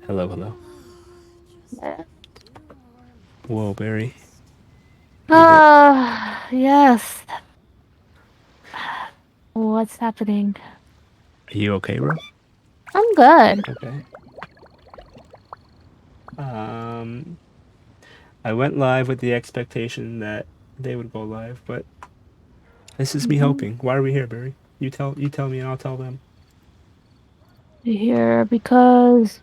Hello, hello. Yeah. Whoa, Barry. Yes. What's happening? Are you okay, bro? I'm good. Okay. I went live with the expectation that they would go live, but this is me hoping. Why are we here, Barry? You tell me and I'll tell them. Here because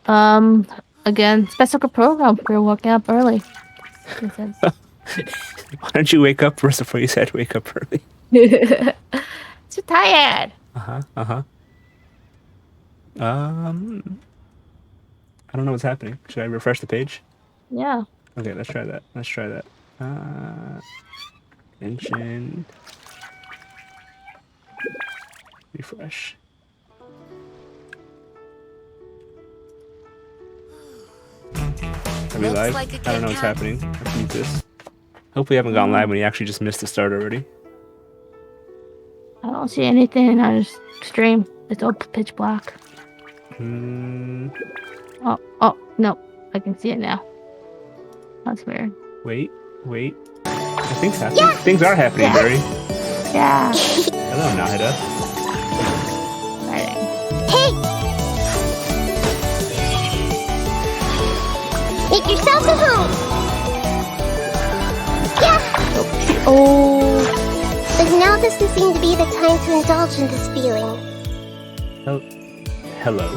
again, special program for waking up early. Why don't you wake up first before you said wake up early? Too tired. I don't know what's happening. Should I refresh the page? Yeah. Okay, let's try that. Genshin. Refresh. Are we live? Like I don't know what's happening. Let's mute this. Hopefully we haven't gone live when you actually just missed the start already. I don't see anything. I just stream. It's all pitch black. Oh, no. I can see it now. That's weird. Wait. I think happening. Yeah. Things are happening, Barry. Yeah. Hello, Nahida. Exciting. Hey! Make yourself at home! Yeah! Oh. But now doesn't seem to be the time to indulge in this feeling. Hello.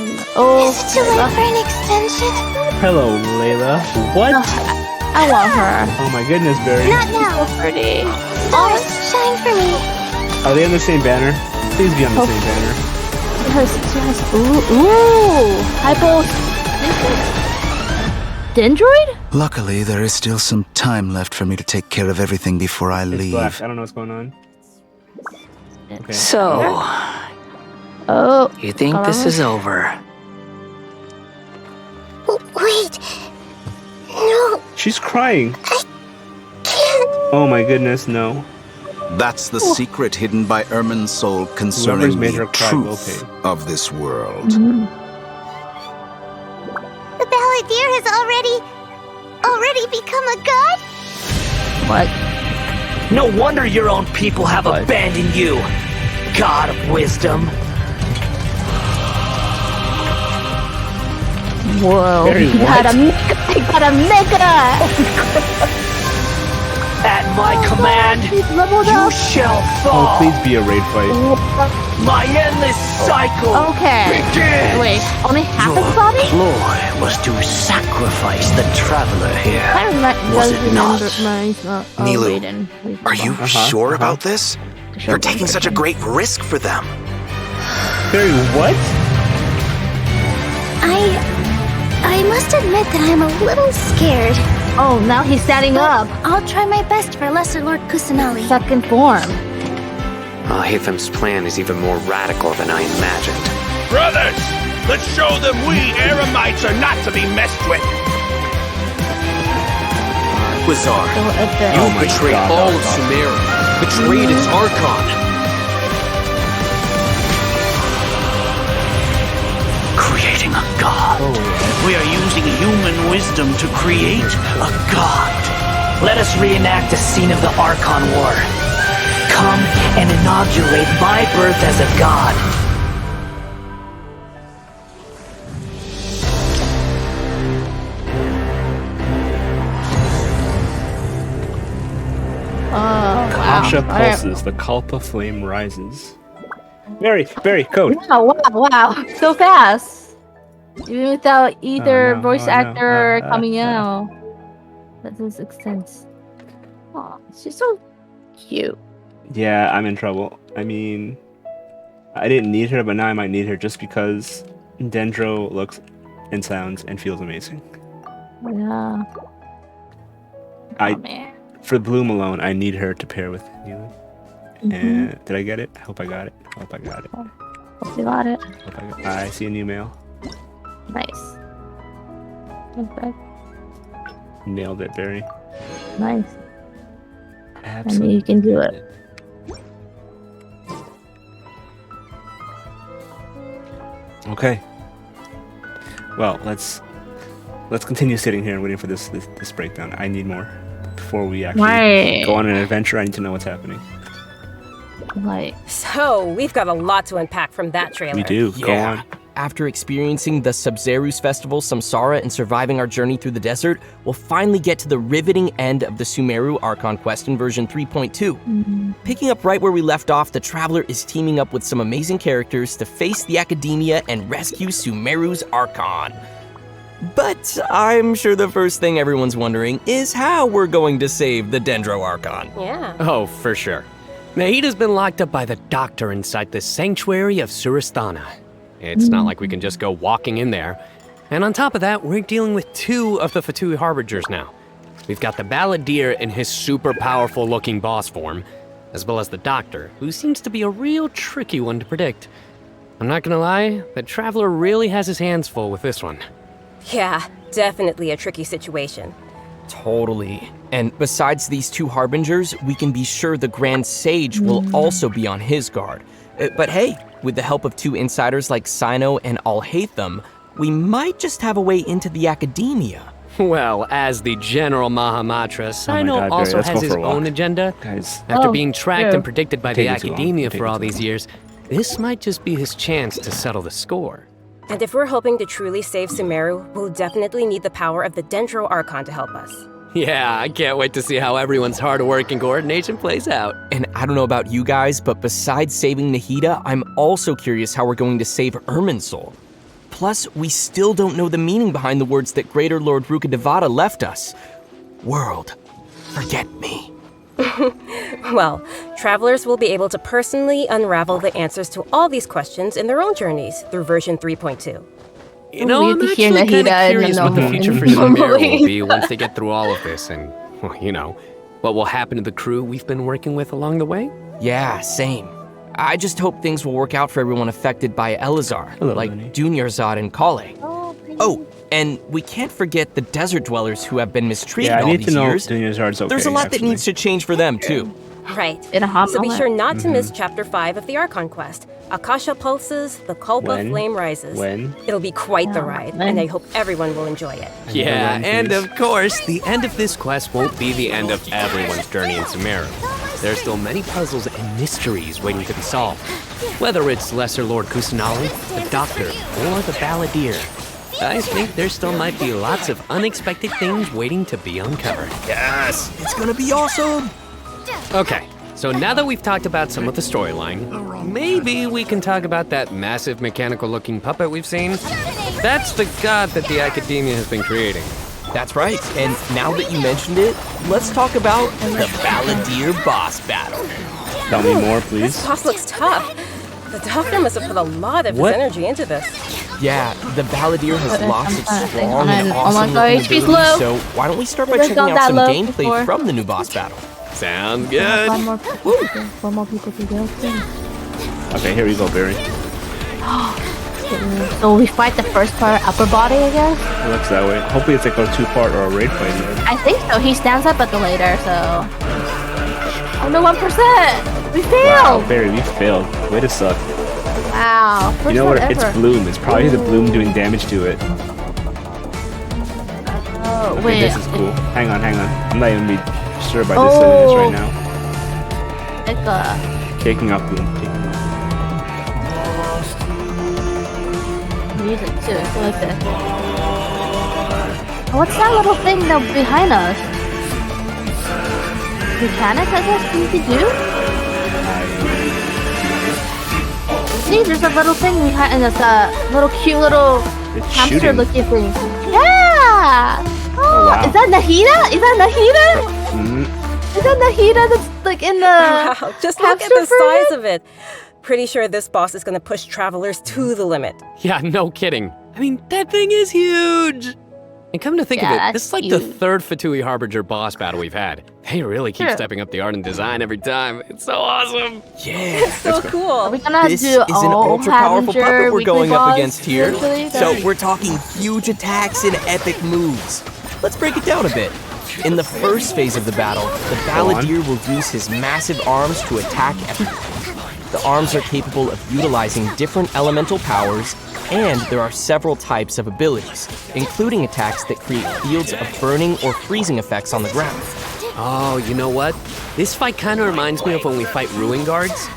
Is it too late for an extension? Hello, Layla. What? I want her. Oh my goodness, Barry. Not now. So pretty. Stars, shine for me. Are they on the same banner? Please be on the same banner. Ooh. Hypo. Dendroid? Luckily, there is still some time left for me to take care of everything before I leave. Black. I don't know what's going on. Okay. So, Oh. you think this is over? Wait. No, She's crying. I can't. Oh my goodness, no. That's the secret hidden by Ermin's soul Whoever's concerning made the her cry will truth pay. of this world. The balladeer has already become a god? What? No wonder your own people have abandoned you, God of Wisdom. Whoa. Barry, He got a Mecha! At my command, He's leveled you up. shall Oh, fall. please be a raid fight. My endless cycle Okay. begins. Wait, only half Your his body? ploy was to sacrifice the traveler here. Was it not? Nilu, Are you sure about this? You're taking such a great risk for them. Barry, what? I must admit that I'm a little scared. Oh, now he's standing up. I'll try my best for Lesser Lord Kusanali. Second form. Hithem's plan is even more radical than I imagined. Brothers, let's show them we Eremites are not to be messed with. Wizard, You betrayed all of Sumeria, betrayed its archon. Creating a god. We are using human wisdom to create a god. Let us reenact the scene of the Archon War. Come and inaugurate my birth as a god. Kasha pulses, the Kalpa flame rises. Barry, code. Wow. So fast. Even without either voice actor coming out. That is extense. Aw, she's so cute. Yeah, I'm in trouble. I mean, I didn't need her, but now I might need her just because Dendro looks and sounds and feels amazing. Yeah. Man. For Bloom alone, I need her to pair with Neela. And did I get it? I hope I got it. Hope you got it. I see a new mail. Nice. Okay. Nailed it, Barry. Nice. Absolutely. I mean, you can do it. Okay. Well, let's continue sitting here and waiting for this breakdown. I need more before we actually go on an adventure. I need to know what's happening. So, we've got a lot to unpack from that trailer. We do. Go on. After experiencing the Sub-Zerus Festival, Samsara, and surviving our journey through the desert, we'll finally get to the riveting end of the Sumeru Archon quest in version 3.2. Picking up right where we left off, the Traveler is teaming up with some amazing characters to face the Academia and rescue Sumeru's Archon. But I'm sure the first thing everyone's wondering is how we're going to save the Dendro Archon. Yeah. Oh, for sure. Nahida's been locked up by the doctor inside the sanctuary of Surasthana. It's not like we can just go walking in there. And on top of that, we're dealing with 2 of the Fatui Harbingers now. We've got the Balladeer in his super powerful looking boss form, as well as the Doctor, who seems to be a real tricky one to predict. I'm not gonna lie, the Traveler really has his hands full with this one. Yeah, definitely a tricky situation. Totally. And besides these 2 Harbingers, we can be sure the Grand Sage will also be on his guard. But hey, with the help of 2 insiders like Sino and Alhaitham, we might just have a way into the Academia. Well, as the General Mahamatra, Sino also has his own agenda. Guys. After being tracked and predicted by the Academia for all these years, this might just be his chance to settle the score. And if we're hoping to truly save Sumeru, we'll definitely need the power of the Dendro Archon to help us. Yeah, I can't wait to see how everyone's hard work and coordination plays out. And I don't know about you guys, but besides saving Nahida, I'm also curious how we're going to save Irminsul. Plus, we still don't know the meaning behind the words that Greater Lord Rukkhadevata left us. World, forget me. Well, travelers will be able to personally unravel the answers to all these questions in their own journeys through version 3.2. You know, I'm actually kind of curious what the future for Sumeru will be once they get through all of this and, well, you know, what will happen to the crew we've been working with along the way? Yeah, same. I just hope things will work out for everyone affected by Elazar, like Dunyarzad and Kale. Oh, and we can't forget the desert dwellers who have been mistreated all these years. Dunyarzad's okay, There's a lot that needs to change for them, too. Right. So be sure not to miss Chapter 5 of the Archon quest. Akasha pulses, the Kulpa flame rises. It'll be quite the ride, and I hope everyone will enjoy it. Yeah, and of course, the end of this quest won't be the end of everyone's journey in Sumeru. There are still many puzzles and mysteries waiting to be solved. Whether it's Lesser Lord Kusanali, the Doctor, or the Balladeer, I think there still might be lots of unexpected things waiting to be uncovered. Yes, it's gonna be awesome! Okay, so now that we've talked about some of the storyline, maybe we can talk about that massive mechanical-looking puppet we've seen. That's the god that the Academia has been creating. That's right, and now that you mentioned it, let's talk about the Balladeer boss battle. Tell me more, please. This boss looks tough. The Doctor must have put a lot of his energy into this. Yeah, the Balladeer has lost its strong and Oh my awesome god, looking HP's ability, low. so why don't we start by checking out some gameplay from the new boss battle? Sounds good. One more people to go. Okay, here we go, Barry. So we fight the first part upper body, I guess? It looks that way. Hopefully it's like a 2-part or a raid fight. I think so. He stands up at the later, so... Oh no, 1%! We failed! Wow, Barry, we failed. Way to suck. Wow. You know what? It's Bloom. It's probably the Bloom doing damage to it. Oh, Okay, wait. this is cool. Hang on. I'm not even sure about this silliness right now. Mecha. Taking off Bloom. Music too. I like this. What's that little thing though behind us? Mechanics, I guess, we could do? See, there's a little thing behind, and it's a little cute little hamster looking thing. Yeah! Oh, wow. Is that Nahida? Is that Nahida? Is that Nahida that's like in the Wow, just look at the hamster size fruit? of it. Pretty sure this boss is gonna push travelers to the limit. Yeah, no kidding. I mean, that thing is huge! And come to think of it, this is like the third Fatui Harbinger boss battle we've had. They really keep stepping up the art and design every time. It's so awesome! Yeah! It's so cool! Are we gonna This do is an ultra-powerful puppet we're going up against here. So we're talking huge attacks and epic moves. Let's break it down a bit. In the first phase of the battle, the Balladeer will use his massive arms to attack everyone. The arms are capable of utilizing different elemental powers, and there are several types of abilities, including attacks that create fields of burning or freezing effects on the ground. Oh, you know what? This fight kind of reminds me of when we fight ruin guards.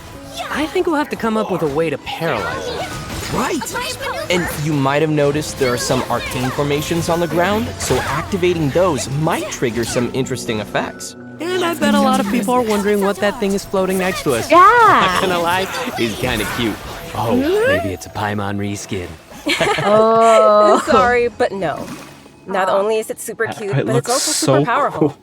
I think we'll have to come up with a way to paralyze them. Right! And you might have noticed there are some arcane formations on the ground, so activating those might trigger some interesting effects. And I bet a lot of people are wondering what that thing is floating next to us. Yeah! Not gonna lie, he's kind of cute. Oh, maybe it's a Paimon reskin. Oh. Sorry, but no. Not only is it super cute, but it's also super powerful. Cool.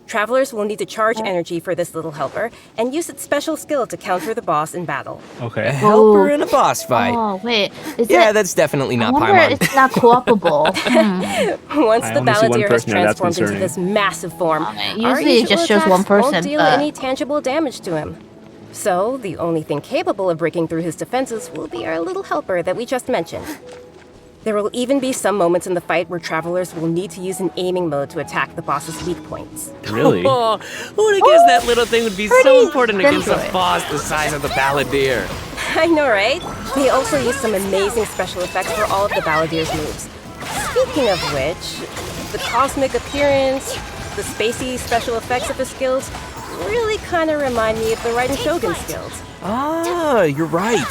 Travelers will need to charge energy for this little helper and use its special skill to counter the boss in battle. Okay. A helper in a boss fight. Oh, wait. That's definitely not I wonder Paimon. it's not co-opable. Once the Balladeer is transformed into this massive form, our usually it just shows one person, won't deal any tangible damage to him. So, the only thing capable of breaking through his defenses will be our little helper that we just mentioned. There will even be some moments in the fight where travelers will need to use an aiming mode to attack the boss's weak points. Really? Oh, who would have guessed that little thing would be so important against a boss the size of the Balladeer? I know, right? They also use some amazing special effects for all of the Balladeer's moves. Speaking of which, the cosmic appearance, the spacey special effects of his skills really kind of remind me of the Raiden Shogun skills. Ah, you're right.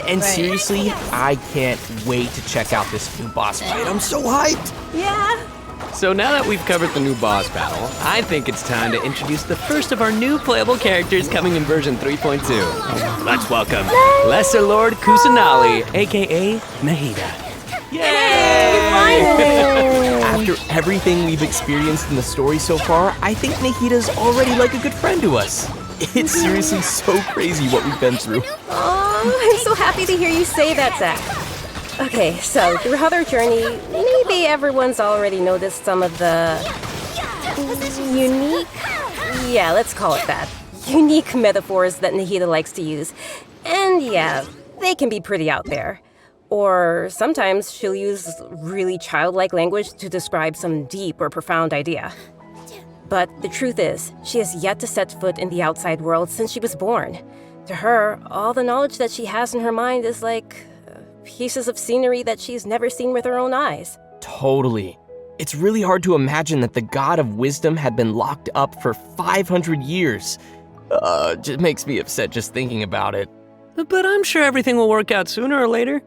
And seriously, I can't wait to check out this new boss fight. I'm so hyped. Yeah. So now that we've covered the new boss battle, I think it's time to introduce the first of our new playable characters coming in version 3.2. Let's welcome Lesser Lord Kusanali, aka Nahida. Yay! Finally! After everything we've experienced in the story so far, I think Nahida's already like a good friend to us. It's seriously so crazy what we've been through. Oh, I'm so happy to hear you say that, Zach. Okay, so throughout our journey, maybe everyone's already noticed some of the let's call it that, unique metaphors that Nahida likes to use. And yeah, they can be pretty out there. Or sometimes she'll use really childlike language to describe some deep or profound idea. But the truth is, she has yet to set foot in the outside world since she was born. To her, all the knowledge that she has in her mind is like pieces of scenery that she's never seen with her own eyes. Totally. It's really hard to imagine that the god of wisdom had been locked up for 500 years. Just makes me upset just thinking about it. But I'm sure everything will work out sooner or later.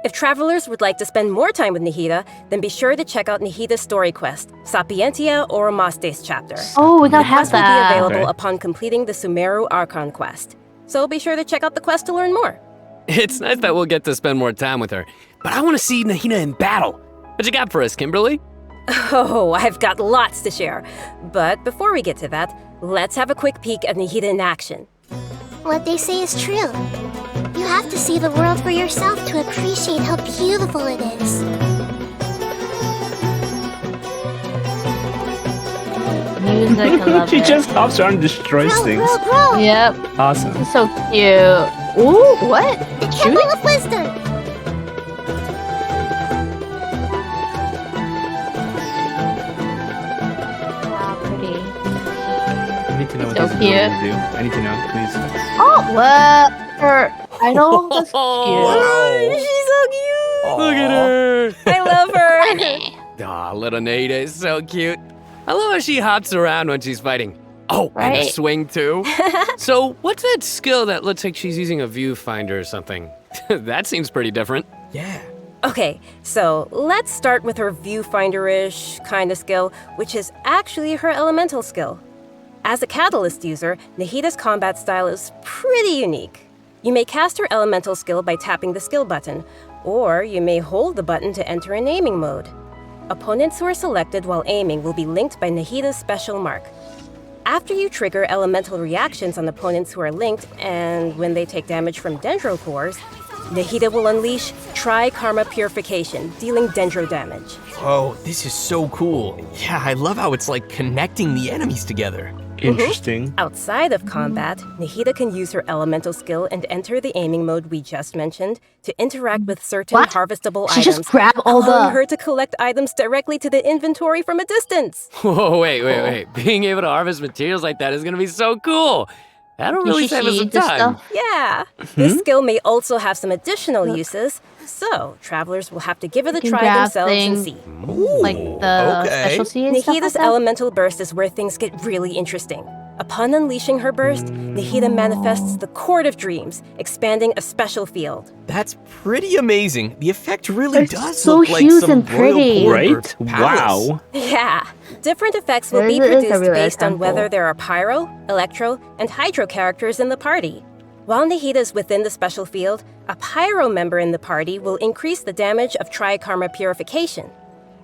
If travelers would like to spend more time with Nahida, then be sure to check out Nahida's story quest, Sapientia Oromastes chapter. Oh, we gotta have that. The quest will be available upon completing the Sumeru Archon quest. So be sure to check out the quest to learn more. It's nice that we'll get to spend more time with her, but I want to see Nahida in battle. What you got for us, Kimberly? Oh, I've got lots to share. But before we get to that, let's have a quick peek at Nahida in action. What they say is true. You have to see the world for yourself to appreciate how beautiful it is. Music, I love She it. just hops around and destroys things. Grow. Yep. Awesome. It's so cute. Ooh, what? The Temple of Wisdom. Wow, pretty. I need to know what So this is cute. going to do. I need to know, please. Oh, what? Her idol? That's cute. She's so cute! Look at her! I love her! Aw, little Nahida is so cute. I love how she hops around when she's fighting. Oh, and a Right. swing too. So, what's that skill that looks like she's using a viewfinder or something? That seems pretty different. Yeah. Okay, so let's start with her viewfinder-ish kind of skill, which is actually her elemental skill. As a catalyst user, Nahida's combat style is pretty unique. You may cast her elemental skill by tapping the skill button, or you may hold the button to enter an aiming mode. Opponents who are selected while aiming will be linked by Nahida's special mark. After you trigger elemental reactions on opponents who are linked, and when they take damage from dendro cores, Nahida will unleash Tri-Karma Purification, dealing dendro damage. Oh, this is so cool. Yeah, I love how it's like connecting the enemies together. Interesting. Outside of combat, Nahida can use her elemental skill and enter the aiming mode we just mentioned to interact with certain What? harvestable She items, just grabbed all allowing the... her to collect items directly to the inventory from a distance. Whoa, wait. Being able to harvest materials like that is gonna be so cool. That'll really save us some time. Yeah. This skill may also have some additional uses, so travelers will have to give it a try themselves and see. Like the specialty and stuff Nahida's like that? elemental burst is where things get really interesting. Upon unleashing her burst, Nahida manifests the Court of Dreams, expanding a special field. That's pretty amazing. The effect really does so look like huge some and pretty. royal Right? court or palace. Wow. Yeah. Different effects will be There is a produced real based on temple. whether there are pyro, electro, and hydro characters in the party. While Nahida is within the special field, a pyro member in the party will increase the damage of Trikarma Purification.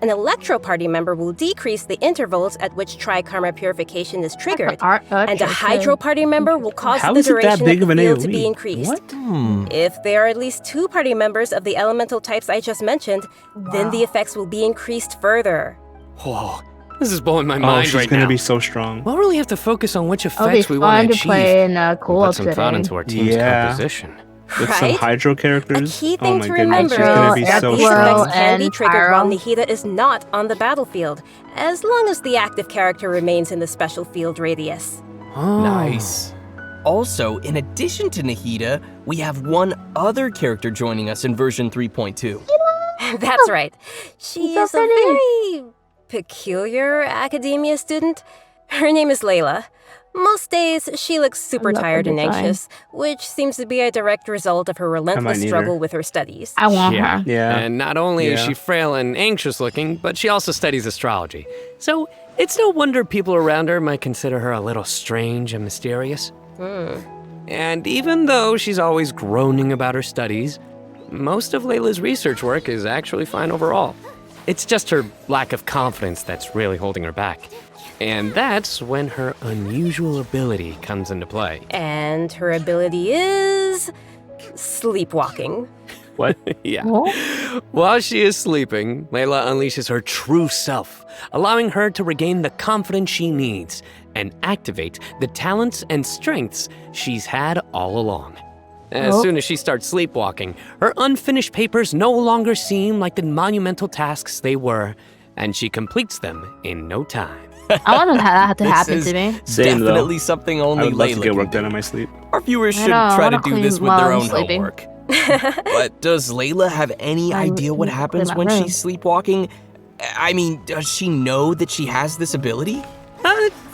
An electro party member will decrease the intervals at which Trikarma Purification is triggered, and a hydro party member will cause How the is it that duration big of of the an field to AoE? be increased. What? If there are at least 2 party members of the elemental types I just mentioned, then the effects will be increased further. Whoa, this is blowing my Oh, mind she's right gonna now. be so strong. We'll really have to focus on which It'll be effects we want fun to to achieve. play in and co-op put some thought today. into our team's Yeah. composition. With Right? some hydro characters. A key Oh thing my to goodness, remember she's gonna be is that so these strong. effects can be and triggered while pyro. Nahida is not on the battlefield, as long as the active character remains in the special field radius. Nice. Also, in addition to Nahida, we have one other character joining us in version 3.2. That's right. She so is a pretty. very peculiar academia student. Her name is Layla. Most days, she looks super love her tired and design. anxious, which seems to be a direct result of her relentless need struggle her. with her studies. I want Yeah. her. Yeah. And not only is Yeah. she frail and anxious looking, but she also studies astrology. So it's no wonder people around her might consider her a little strange and mysterious. And even though she's always groaning about her studies, most of Layla's research work is actually fine overall. It's just her lack of confidence that's really holding her back. And that's when her unusual ability comes into play. And her ability is sleepwalking. What? Yeah. Oh? While she is sleeping, Layla unleashes her true self, allowing her to regain the confidence she needs and activate the talents and strengths she's had all along. As soon as she starts sleepwalking, her unfinished papers no longer seem like the monumental tasks they were, and she completes them in no time. I want that to This happen is to me. Same, though. definitely something I only would love Layla to get can work done do. in my sleep. Our viewers I should know, I try to wanna do clean this with while their I'm own sleeping. homework. But does Layla have any idea what clean happens my when room. she's sleepwalking? I mean, does she know that she has this ability?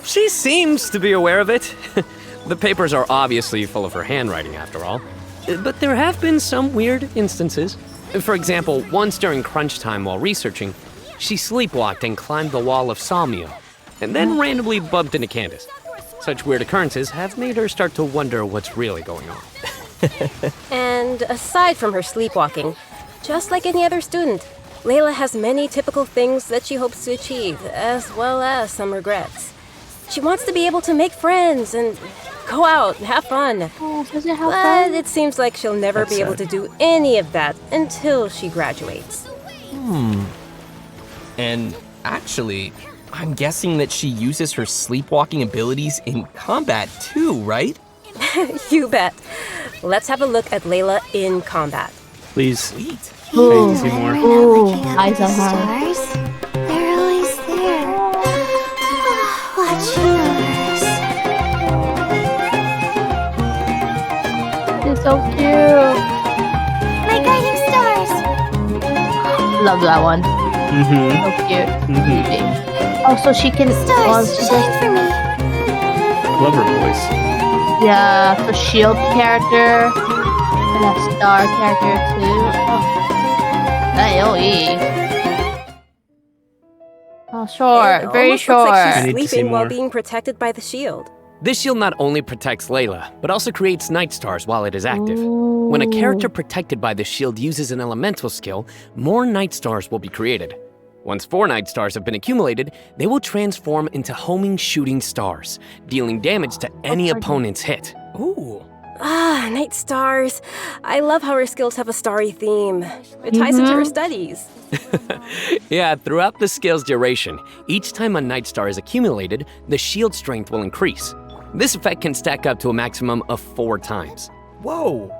She seems to be aware of it. The papers are obviously full of her handwriting, after all. But there have been some weird instances. For example, once during crunch time while researching, she sleepwalked and climbed the wall of Salmio, and then randomly bumped into Candace. Such weird occurrences have made her start to wonder what's really going on. And aside from her sleepwalking, just like any other student, Layla has many typical things that she hopes to achieve, as well as some regrets. She wants to be able to make friends and go out and have fun. Oh, does it have But fun? it seems like she'll never That's be able sad. to do any of that until she graduates. And actually, I'm guessing that she uses her sleepwalking abilities in combat too, right? You bet. Let's have a look at Layla in combat. Please. Sweet. Hey, see more. Ooh, Looking up eyes at on the her. stars. They're always there. Watching us. She's so cute. My guiding stars. Love that one. Mm-hmm. So cute. Mm-hmm. Oh, so she can. Stars, she shine does, for me. Love her voice. yeah, the shield character and a star character too. Oh. AoE. Oh, short. It Very almost looks like short. she's I need to see sleeping while more. being protected by the shield. This shield not only protects Layla, but also creates night stars while it is active. When a character protected by the shield uses an elemental skill, more night stars will be created. Once 4 night stars have been accumulated, they will transform into homing shooting stars, dealing damage to any opponent's hit. Ooh. Ah, night stars. I love how her skills have a starry theme. It ties into her studies. Yeah, throughout the skill's duration, each time a night star is accumulated, the shield strength will increase. This effect can stack up to a maximum of 4 times. Whoa.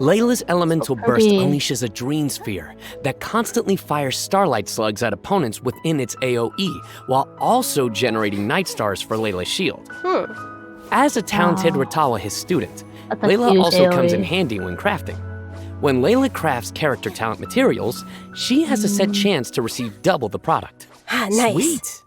Layla's elemental burst pretty. unleashes a dream sphere that constantly fires starlight slugs at opponents within its AoE, while also generating night stars for Layla's shield. As a talented Ratawa student, That's a Layla huge also comes in AoE. handy when crafting. When Layla crafts character talent materials, she has a set chance to receive double the product. Ah, nice. Sweet.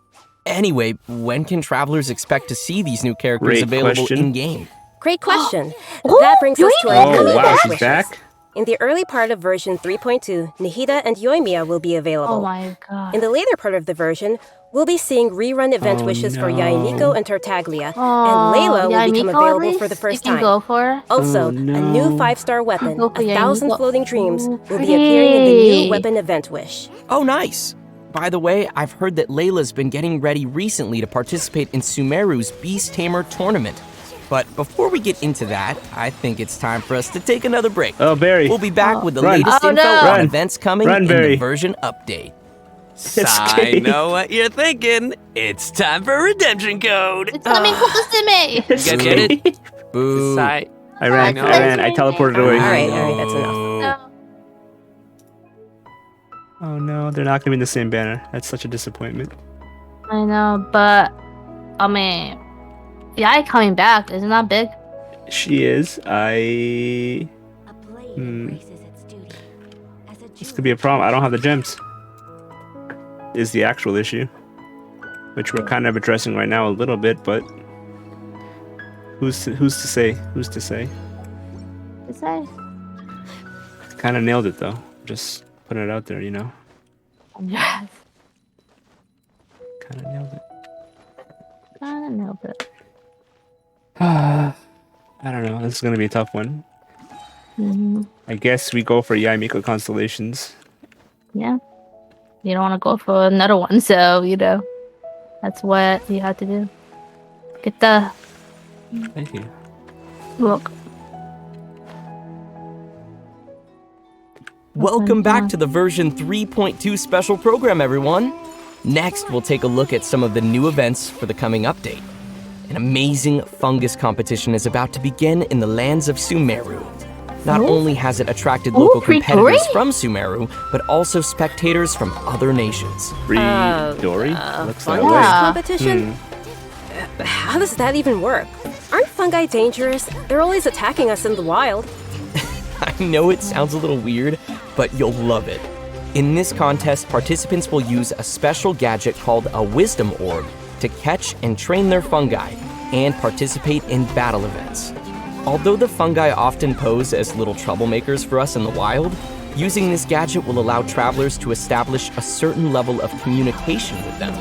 Anyway, when can travelers expect to see these new characters Great available question. in-game? Great question. That brings us to our Oh, coming wow, back she's wishes. back? In the early part of version 3.2, Nihida and Yoimiya will be available. Oh my god. In the later part of the version, we'll be seeing rerun event Oh, wishes for no. Yainiko and Tartaglia, Oh, and Layla will Yainiko become at available for least? the first You can time. go for. Also, Oh, a no. new 5-star weapon, Go for 1,000 Yainiko. Floating Dreams, Ooh, will be appearing in the pretty. new weapon event wish. Oh, nice. By the way, I've heard that Layla's been getting ready recently to participate in Sumeru's Beast Tamer tournament. But before we get into that, I think it's time for us to take another break. Oh, Barry. We'll be back with the Run. latest Oh, info no. on Run. events coming Run, in Barry. the version update. I know what you're thinking. It's time for redemption code. It's coming Kokusime! You guys get it? Boo. Sai. I ran. know. I teleported away. Alright, that's enough. No. Oh no, they're not gonna be in the same banner. That's such a disappointment. I know, but I mean, Yai coming back isn't that big? She is. This could be a problem. I don't have the gems. Is the actual issue, which we're kind of addressing right now a little bit, but who's to say? Who's to say? To say? Kind of nailed it though. Just putting it out there, you know. Yes. Kind of nailed it. Kinda nailed it. I don't know. This is gonna be a tough one. I guess we go for Yaimiko Constellations. Yeah. You don't want to go for another one, so you know, that's what you have to do. Get the Thank you. look. Welcome back to the version 3.2 special program, everyone. Next, we'll take a look at some of the new events for the coming update. An amazing fungus competition is about to begin in the lands of Sumeru. Not only has it attracted local competitors from Sumeru, but also spectators from other nations. Free Dory? Looks that Fungus way. competition? How does that even work? Aren't fungi dangerous? They're always attacking us in the wild. I know it sounds a little weird, but you'll love it. In this contest, participants will use a special gadget called a Wisdom Orb to catch and train their fungi and participate in battle events. Although the fungi often pose as little troublemakers for us in the wild, using this gadget will allow travelers to establish a certain level of communication with them.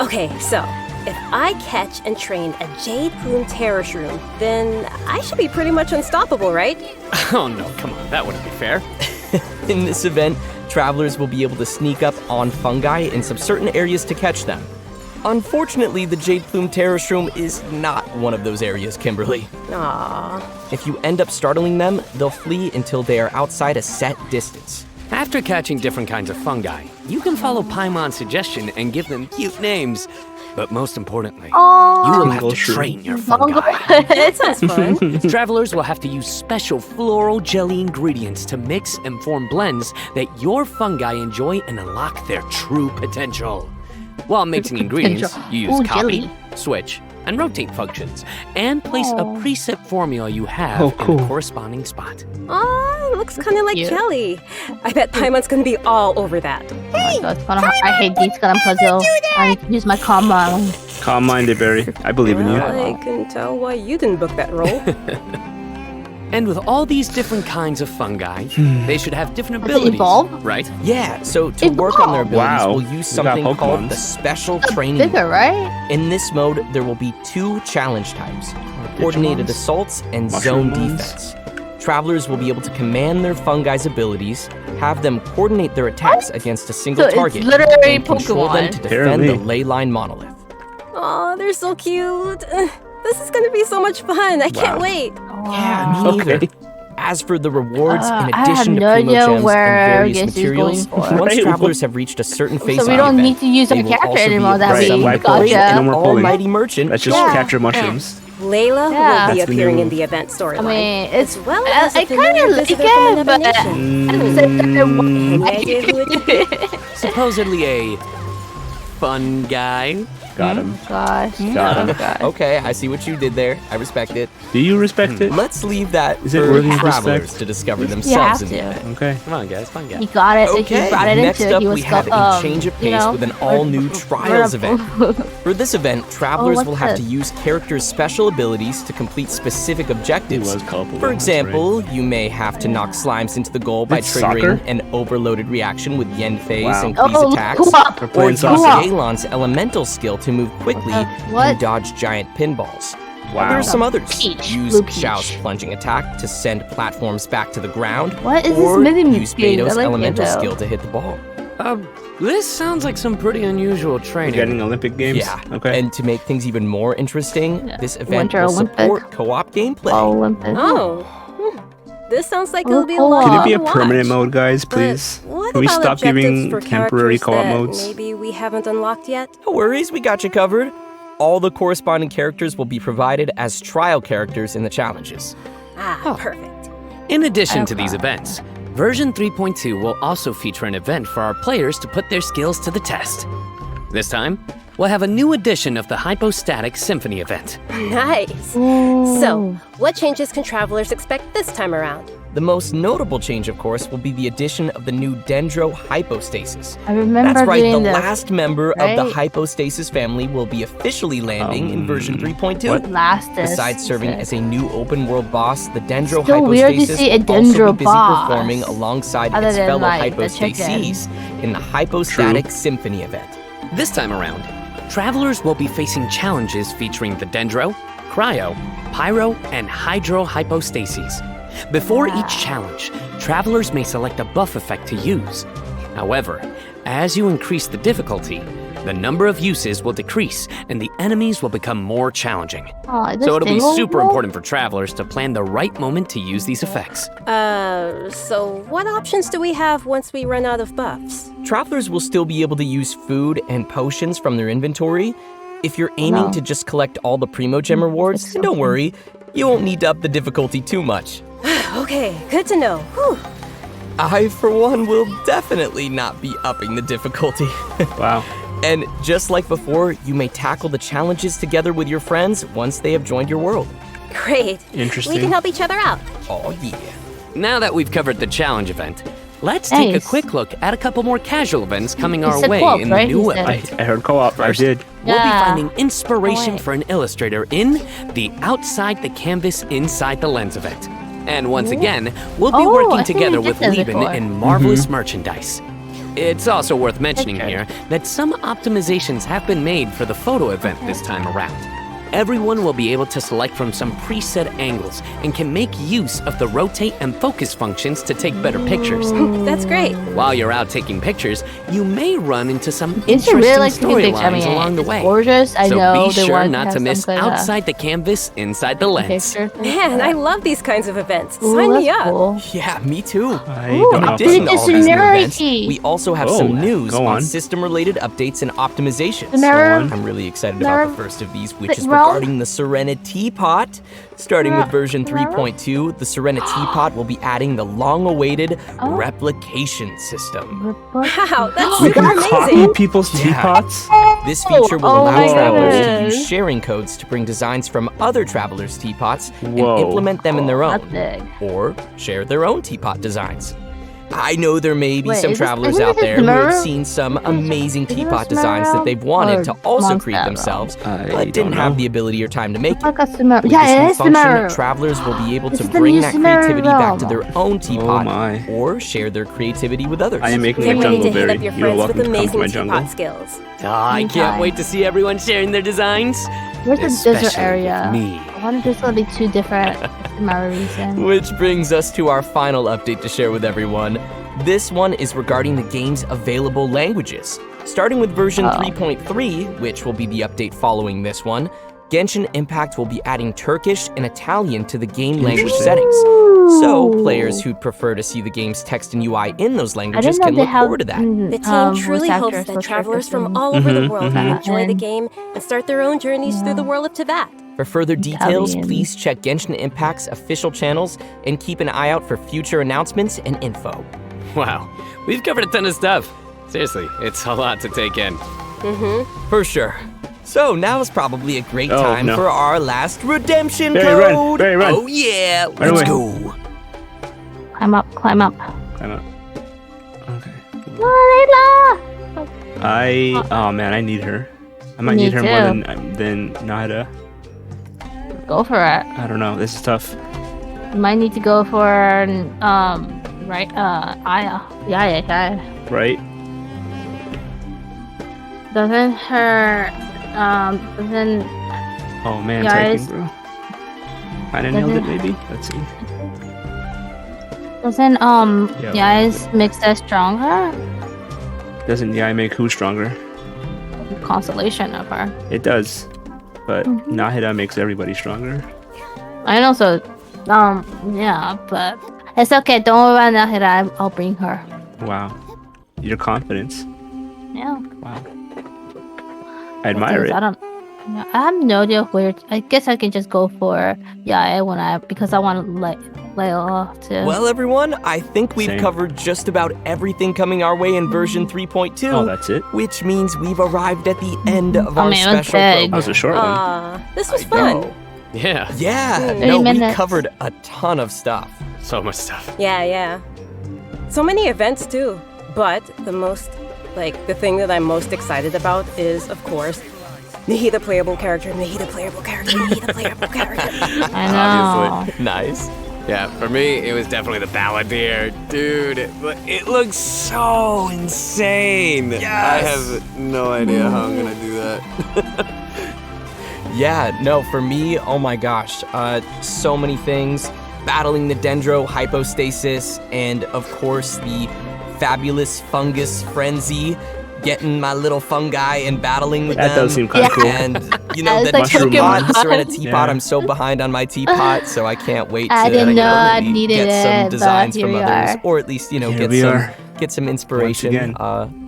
Okay, so if I catch and train a Jade Plume Terror Shroom, then I should be pretty much unstoppable, right? Oh no, come on, that wouldn't be fair. In this event, travelers will be able to sneak up on fungi in some certain areas to catch them. Unfortunately, the Jade Plume Terror Shroom is not one of those areas, Kimberly. Aww. If you end up startling them, they'll flee until they are outside a set distance. After catching different kinds of fungi, you can follow Paimon's suggestion and give them cute names. But most importantly, you will have to train your fungi. That sounds fun. Travelers will have to use special floral jelly ingredients to mix and form blends that your fungi enjoy and unlock their true potential. While mixing ingredients, you use copy, jelly. switch, and rotate functions, and place a preset formula you have in the corresponding spot. Aw, it looks kind of like jelly. I bet Paimon's gonna be all over that. Oh my God, I hate these kind of puzzle. I need to use my calm mind. Calm-minded, Barry. I believe in you. I can tell why you didn't book that role. And with all these different kinds of fungi, they should have different Does it abilities, evolve? right? Yeah, so to work on their abilities, Wow. we'll use We got something called Pokemons. the Special It's Training bigger, Mode. right? In this mode, there will be 2 challenge types, Coordinated Digimons? Assaults and Zone Mushroomons? Defense. Travelers will be able to command their fungi's abilities, have them coordinate their attacks against a single So it's target, literally and control them to Pokemon. defend the Apparently. Leyline Monolith. Aw, they're so cute. This is gonna be so much fun. I can't wait. Yeah, me neither. Okay. As for the rewards, in I have addition to no Primo idea Gems where and various Genshin is materials, going for. once Right. travelers have reached a certain phase So of we the don't event, need to use they our will character also be anymore able that to Right, we summon why the pull? great gotcha. No more pulling. almighty merchant. Let's just Yeah. capture mushrooms. Layla Yeah. will be That's the appearing new- in the event storyline. I mean, it's as well as a I kind familiar of like visitor from it, another but nation. at the same time, Any idea who it could be? Supposedly a fun guy. Got him. Gosh. Got him. Gosh. Okay, I see what you did there. I respect it. Do you respect it? Let's leave that Is it for worthy of travelers respect? to discover You themselves have in the to. event. Okay. Come on, guys. Fun guys. He got it. Okay, He brought it next into it. up He was we have a change of pace with an all-new Trials event. For this event, travelers what's will have this? to use characters' special abilities to complete specific objectives. was culpable, For that's example, you may have to knock slimes into the goal by It's triggering soccer? an overloaded reaction with Yen Fei's Wow. increased Oh, attacks, co-op. We're or playing use soccer. Yelan's elemental skill to move quickly What? and dodge giant pinballs. Wow. There are some others. Peach. Use Blue Peach. Xiao's plunging attack to send platforms back to the ground, What is this or mini use game? I Beto's like it, elemental though. skill to hit the ball. This sounds like some pretty unusual We're training. getting Olympic Games? Yeah. Okay. And to make things even more interesting, Yeah. this event Winter will Olympic. support co-op gameplay. Olympic. Oh. This sounds like Oh, it'll be a co-op. lot Can of it be a fun to permanent watch. mode, guys, But please? what Can we about stop objectives giving for temporary characters co-op that modes? maybe we haven't unlocked yet? No worries, we got you covered. All the corresponding characters will be provided as trial characters in the challenges. Perfect. In addition to these events, version 3.2 will also feature an event for our players to put their skills to the test. This time, we'll have a new edition of the Hypostatic Symphony event. Nice. Ooh. So, what changes can travelers expect this time around? The most notable change, of course, will be the addition of the new Dendro Hypostasis. I remember That's right, the doing this. last member of the right? Hypostasis family will be officially landing in version 3.2. what? Besides serving as a new open-world boss, the Dendro Still weird to Hypostasis see a will also Dendro be busy boss, performing alongside other its than, fellow like, the Hypostases in the Hypostatic Symphony event. This time around, travelers will be facing challenges featuring the Dendro, Cryo, Pyro, and Hydro Hypostases. Before each challenge, travelers may select a buff effect to use. However, as you increase the difficulty, the number of uses will decrease and the enemies will become more challenging. So it'll be super important for travelers to plan the right moment to use these effects. So what options do we have once we run out of buffs? Travelers will still be able to use food and potions from their inventory. If you're aiming to just collect all the Primogem rewards, then don't worry, you won't need to up the difficulty too much. Okay, good to know. Whew. I, for one, will definitely not be upping the difficulty. Wow. And just like before, you may tackle the challenges together with your friends once they have joined your world. Great. Interesting. We can help each other out. Oh, yeah. Now that we've covered the challenge event, let's take a Nice. quick look at a couple more casual events coming He our said way co-op, in the right? new He said. update. I heard co-op. First, I did. We'll be Yeah. finding inspiration Right. for an illustrator in the Outside the Canvas, Inside the Lens event. And once again, we'll be Oh, I working think we together did with that Lieben before. in Marvelous Merchandise. It's also worth mentioning Okay. here that some optimizations have been made for the photo event this time around. Everyone will be able to select from some preset angles and can make use of the rotate and focus functions to take better pictures. That's great. While you're out taking pictures, you may run into some It's interesting really like taking pictures. I storylines mean, along the it's way. gorgeous. I So know be they sure want not to have miss some kind of Outside the Canvas, Inside the Lens. picture thing. Man, I love these kinds of events. Ooh, Sign me that's up. cool. Yeah, me too. I Ooh, don't know In if addition to updated all these new events, similarity. we also have Oh, some news go on on. system-related updates and optimizations. Remember- I'm really excited about remember- the first of these, which is Ralph- regarding the Serenity Pot. Starting with version 3.2, the Serenity Pot will be adding the long-awaited replication system. Wow, that's We super can copy amazing. people's Yeah. teapots? This feature will Oh allow my travelers to goodness. use sharing codes to bring designs from other travelers' teapots Whoa. and implement them in their own, That's big. or share their own teapot designs. I know there may be Wait, some is this- travelers isn't out this there who have Smurf? seen some amazing Isn't teapot this designs that Smurf? they've wanted Or to also Monster? create themselves, I but don't didn't have know. the ability or time to make it. Like a Smurf. With Yeah, this it new is function, Smurf. travelers will be able This to is the bring new that Smurf creativity back to realm. their own teapot my. or share their creativity with others. I am making Get a ready jungle to hit berry. up your You're friends welcome with to come to amazing my jungle. teapot skills. I can't wait to see everyone sharing their designs. Where's the desert Especially area? with me. I wonder if there's gonna be two different Smurf reasons. Which brings us to our final update to share with everyone. This one is regarding the game's available languages. Starting with version 3.3, which will be the update following this one, Genshin Impact will be adding Turkish and Italian to the game language settings. So, players who'd prefer to see the game's text and UI in those I languages didn't know can they look have forward to that. The team truly voice hopes actors that for travelers Turkish from and all over the world can mhm. enjoy the And- game and start their own journeys through the world of Tibet. For further details, Italian. please check Genshin Impact's official channels and keep an eye out for future announcements and info. Wow, we've covered a ton of stuff. Seriously, it's a lot to take in. For sure. So now is probably a great Oh, time no. for our last redemption Barry, run. code. Barry, run. Oh yeah, Run let's away. go. Climb up, climb up. Climb up. Okay. Layla! Oh man, I need her. I might Me need her more too. than Nahida. Go for it. I don't know. This is tough. You might need to go for right, Aya. Yeah. Right? Doesn't her, doesn't, Oh man, Guys. typing, bro. Kinda nailed it, maybe? Let's see. doesn't, Yeah. Yaya's makes us stronger? Doesn't Yai make who stronger? Constellation of her. It does. But Mm-hmm. Nahida makes everybody stronger. I know, so, yeah, but it's okay. Don't worry about Nahida. I'll bring her. Wow. Your confidence. Yeah. Wow. I admire Because it. I have no idea where. I guess I can just go for Yaya because I want to lay off too. Well, everyone, I think we've Same. covered just about everything coming our way in version 3.2. Oh, that's it? Which means we've arrived at the end of our I mean, it was special big. program. That was a short one. This was I fun. know. Yeah. Yeah, 30 no, we minutes. covered a ton of stuff. So much stuff. Yeah. So many events too. But the thing that I'm most excited about is, of course, Nahida playable character, Nahida playable character, Nahida playable character. I know. Obviously. Nice. Yeah, for me, it was definitely the Balladeer. Dude, it looks so insane. I have no idea how I'm gonna do that. Yeah, no, for me, oh my gosh, so many things. Battling the Dendro hypostasis, and of course the fabulous fungus frenzy. Getting my little fungi and battling with That them. does seem kinda cool. And, you know, It's the like teapot, Pokemon. Mr. in a teapot. Yeah. I'm so behind on my teapot, so I can't wait I to didn't know I really needed get it, some but designs here from we others. are. Or at least, you know, Here we are. get some inspiration again.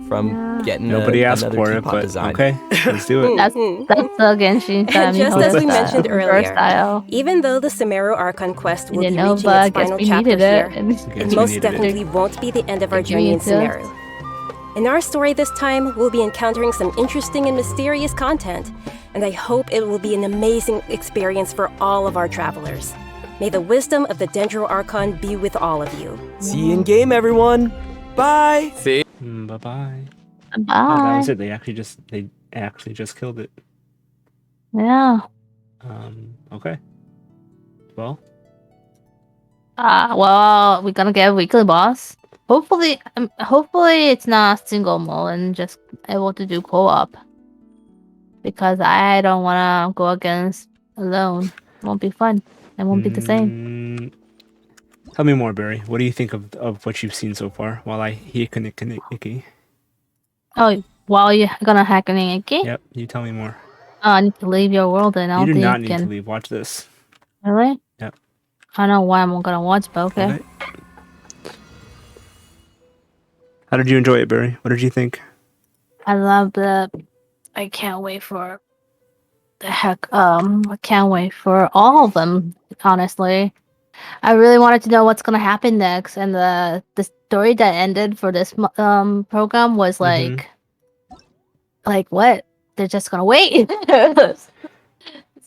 from getting Nobody asked another for it, teapot but design. okay, let's do it. That's the Genshin And just as we style. mentioned Reverse earlier, style. even though the Sumeru Archon quest We will be didn't know, reaching but I its guess final we chapter needed here, it. And Guess it we most needed it. definitely won't be the end of our Think we journey in need to. Sumeru. In our story this time, we'll be encountering some interesting and mysterious content, and I hope it will be an amazing experience for all of our travelers. May the wisdom of the Dendro Archon be with all of you. See you in game, everyone. Bye. See? Bye bye. Bye. Oh, that was it. They actually just killed it. Yeah. Okay. Well, Well, we're gonna get a weekly boss. Hopefully it's not single mode and just able to do co-op. Because I don't wanna go against alone. It won't be fun. It won't be the same. Tell me more, Barry. What do you think of what you've seen so far? While I Iki. Oh, while you're gonna hack an Iki? Yep, you tell me more. I need to leave your world and I You don't do think not you need can. to leave. Watch this. Really? Yep. I don't know why I'm gonna watch, but okay. How did you enjoy it, Barry? What did you think? I love the. I can't wait for. I can't wait for all of them. Honestly, I really wanted to know what's gonna happen next, and the story that ended for this program was Mhm. like what? They're just gonna wait.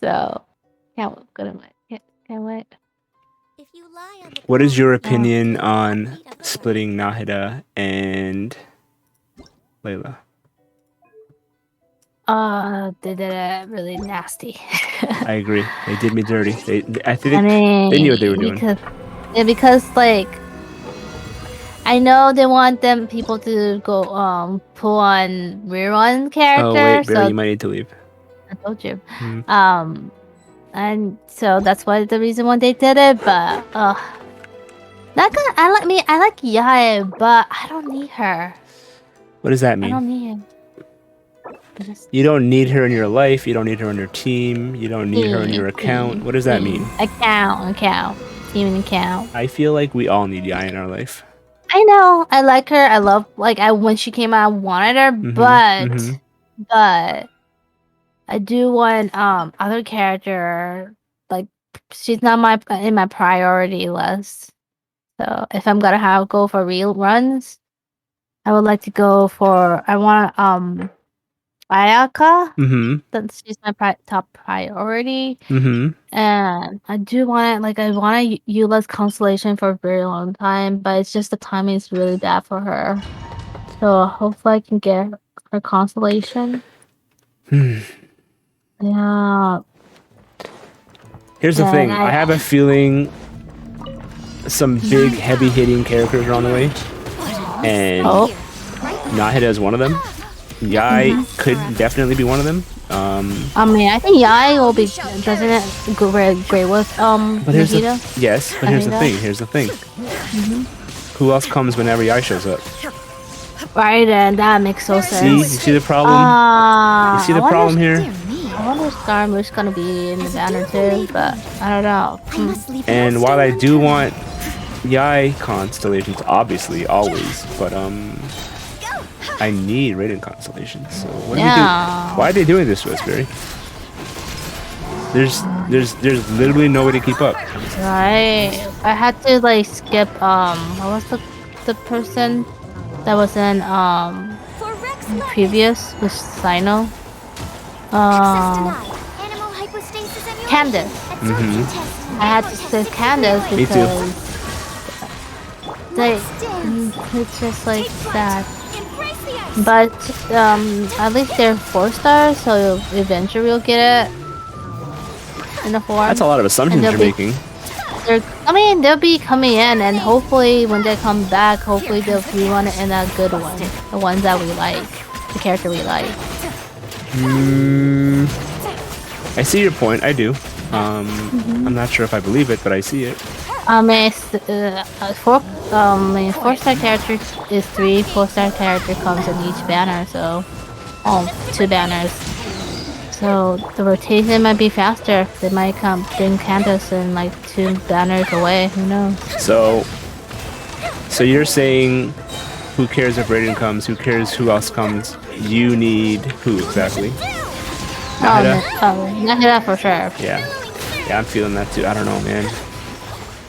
So, can't wait. What is your opinion on splitting Nahida and Layla? They did it really nasty. I agree. They did me dirty. I think I mean, they knew what they were doing. Because like, I know they want people to go pull on rerun character. Oh wait, Barry, so you might need to leave. I told you. Mhm. And so that's why the reason why they did it. But not gonna. I like Yai, but I don't need her. What does that I mean? don't need him. You don't need her in your life. You don't need her on your team. You don't need her on your account. What does that mean? Account. Team and account. I feel like we all need Yai in our life. I know. I like her. I love when she came out, I wanted her, but I do want other character. Like she's not in my priority list. So if I'm gonna go for real runs, I would like to go for. I want Ayaka. Mm-hmm. She's my top priority. Mm-hmm. And I do want it, like, I want to Eula's constellation for a very long time, but it's just the timing is really bad for her. So hopefully I can get her constellation. Yeah. Here's the thing. I have a feeling some big, heavy-hitting characters are on the way. And Nahida is one of them. Yai could definitely be one of them. I mean, I think Yai will be, doesn't it go very great with but here's Nahida? Yes, but here's the thing. Here's the thing. Who else comes whenever Yai shows up? Right, and that makes so sense. See? You see the problem? You see the problem here? I wonder if Skarmo's gonna be in the banner too, but I don't know. And while I do want Yai constellations, obviously, always, but I need Raiden constellations. So what do we do? Why are they doing this to us, Barry? There's literally no way to keep up. Right. I had to like skip what was the person that was in previous with Sino? Candace. I had to skip Candace because it's just like that. But at least they're 4-stars, so eventually we'll get it in the form. That's a lot of assumptions you're making. They'll be coming in, and hopefully when they come back, hopefully they'll be one in a good one, the ones that we like, the character we like. I see your point. I do. I'm not sure if I believe it, but I see it. I mean, 4-star character is 3. 4-star character comes in each banner, so 2 banners. So the rotation might be faster. They might bring Candace in like 2 banners away. Who knows? So you're saying, who cares if Raiden comes? Who cares who else comes? You need who exactly? Nahida for sure. Yeah, I'm feeling that too. I don't know, man.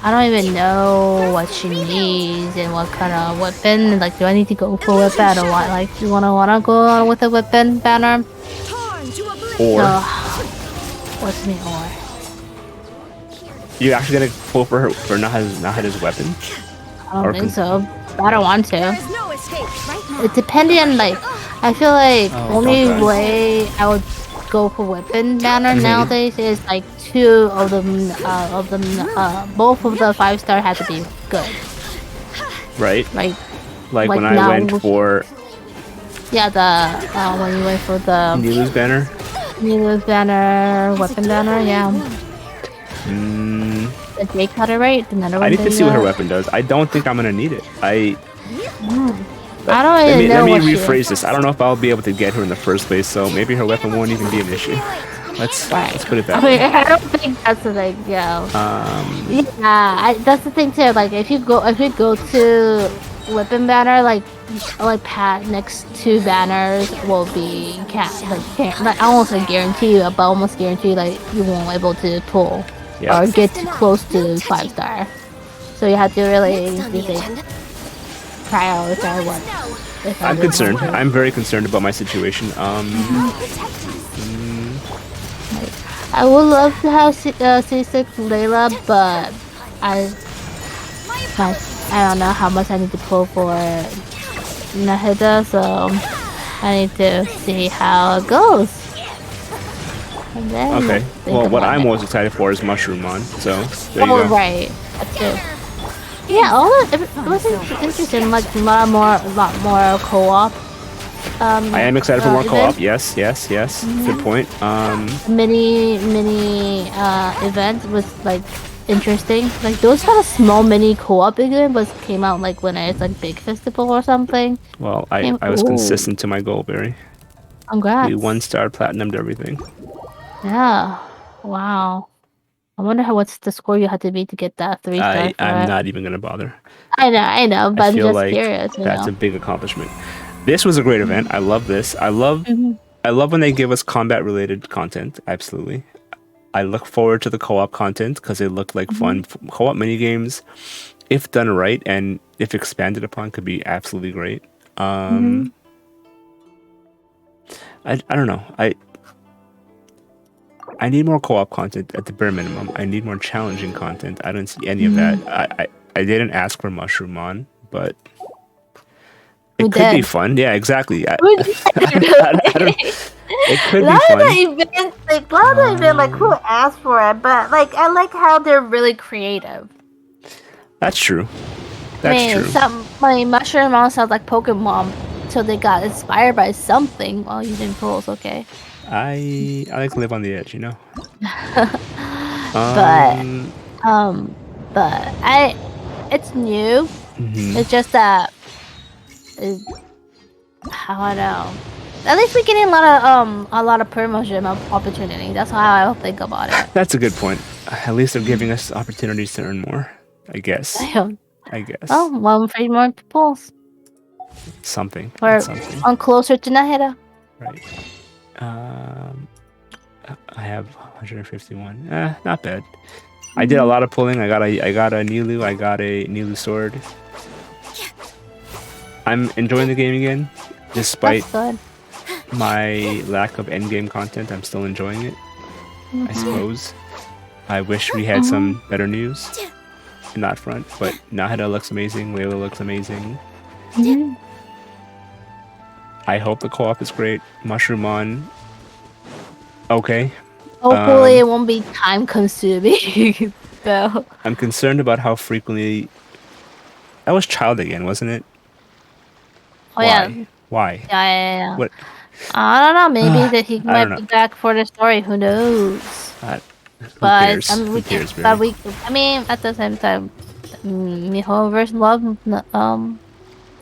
I don't even know what she needs and what kind of weapon. Like, do I need to go for a weapon or what? Like, do you wanna go on with a weapon banner? Or what's me or? You actually gonna pull for Nahida's weapon? I don't think so. I don't want to. It depending on like, I feel like only way I would go for weapon banner nowadays is like 2 of them. Both of the 5-star had to be good. Right. Like when I went for. Yeah, when you went for the Nilu's banner. Nilu's banner, weapon banner, yeah. The J cutter, right? I need to see what her weapon does. I don't think I'm gonna need it. I don't even know. Let me rephrase this. I don't know if I'll be able to get her in the first place, so maybe her weapon won't even be an issue. Let's put it that way. I don't think that's the thing, yeah. That's the thing too. Like if you go to weapon banner, like next 2 banners will be like almost a guarantee, but almost guarantee like you won't be able to pull or get too close to 5-star. So you have to really prioritize what. I'm concerned. I'm very concerned about my situation. I would love to have C6 Layla, but I don't know how much I need to pull for Nahida, so I need to see how it goes. And then okay. Well, what I'm most excited for is MUSH-ROO-MON. So there you go. Right. That's it. Yeah, it was interesting. Like a lot more co-op. I am excited for more co-op. Yes. Good point. Mini event was like interesting. Like those kind of small mini co-op events came out like when it's like big festival or something. Well, I was consistent to my goal, Barry. Congrats. We 1-star platinumed everything. Yeah. Wow. I wonder what's the score you had to beat to get that 3-star. I'm not even gonna bother. I know, but I'm just like curious. That's a big accomplishment. This was a great event. I love this. I love when they give us combat related content. Absolutely. I look forward to the co-op content because they look like fun. Co-op mini games, if done right and if expanded upon, could be absolutely great. I don't know. I need more co-op content at the bare minimum. I need more challenging content. I don't see any of that. I didn't ask for MUSH-ROO-MON, but it could be fun. Yeah, exactly. I don't, it could be fun. A lot of the event, like who asked for it, but like I like how they're really creative. That's true. That's true. My MUSH-ROO-MON sounds like Pokemon, so they got inspired by something while using tools. Okay. I like to live on the edge, you know. But it's new. It's just that. How I know. At least we're getting a lot of promotion opportunity. That's how I think about it. That's a good point. At least they're giving us opportunities to earn more. I guess. I guess. Oh, 1 for more pulls. Something. I'm closer to Nahida. Right. I have 151. Not bad. I did a lot of pulling. I got a Nilu. I got a Nilu sword. I'm enjoying the game again, despite my lack of endgame content. I'm still enjoying it. I suppose. I wish we had some better news in that front, but Nahida looks amazing. Layla looks amazing. I hope the co-op is great. MUSH-ROO-MON. Okay. Hopefully it won't be time consuming. So. I'm concerned about how frequently. That was Child again, wasn't it? Oh yeah. Why? Yeah. What? I don't know. Maybe that he might be back for the story. Who knows? Who cares? Who cares, I mean, at the same time, Mihoverse love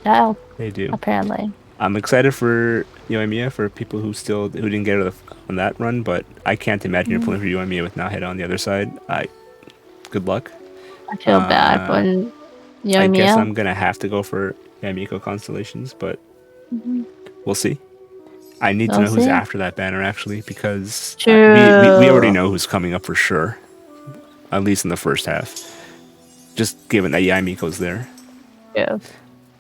Child. They do. Apparently. I'm excited for Yoimiya for people who didn't get it on that run, but I can't imagine you're pulling for Yoimiya with Nahida on the other side. Good luck. I feel bad when Yoimiya. I guess I'm gonna have to go for Yamiko Constellations, but we'll see. I need to know who's after that banner actually, because we already know who's coming up for sure, at least in the first half. Just given that Yamiko's there. Yeah.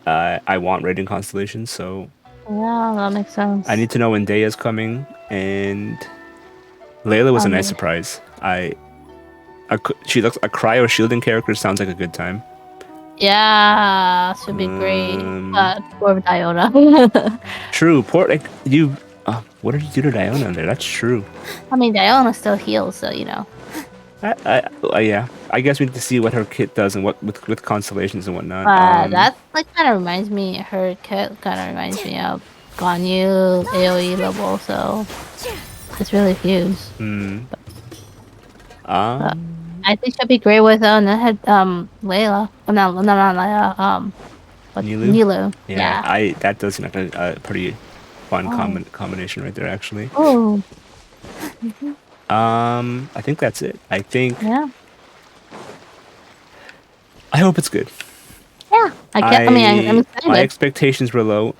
I want Radiant Constellations, so yeah, that makes sense. I need to know when Deya's coming, and Layla was a nice surprise. She looks a cryo shielding character sounds like a good time. Yeah, should be great. Poor Diona. True. Poor what did you do to Diona there? That's true. I mean, Diona still heals, so you know. Yeah. I guess we need to see what her kit does and what with constellations and whatnot. That like kind of reminds me. Her kit kind of reminds me of Ganyu AOE level, so it's really fused. I think she'll be great with Layla. Not Layla. Nilu. Yeah. That does seem like a pretty fun combination right there, actually. Oh. I think that's it. Yeah. I hope it's good. Yeah. I'm excited. My expectations were low,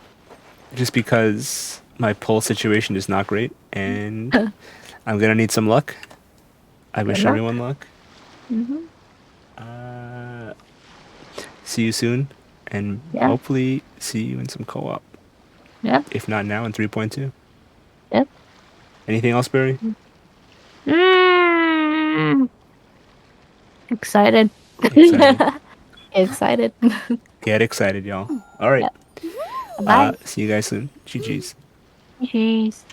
just because my pull situation is not great, and I'm gonna need some luck. I wish everyone luck. See you soon, and hopefully see you in some co-op. Yeah. If not now, in 3.2. Yep. Anything else, Barry? Excited. Excited. Get excited, y'all. All right. Bye. See you guys soon. GG's. GG's.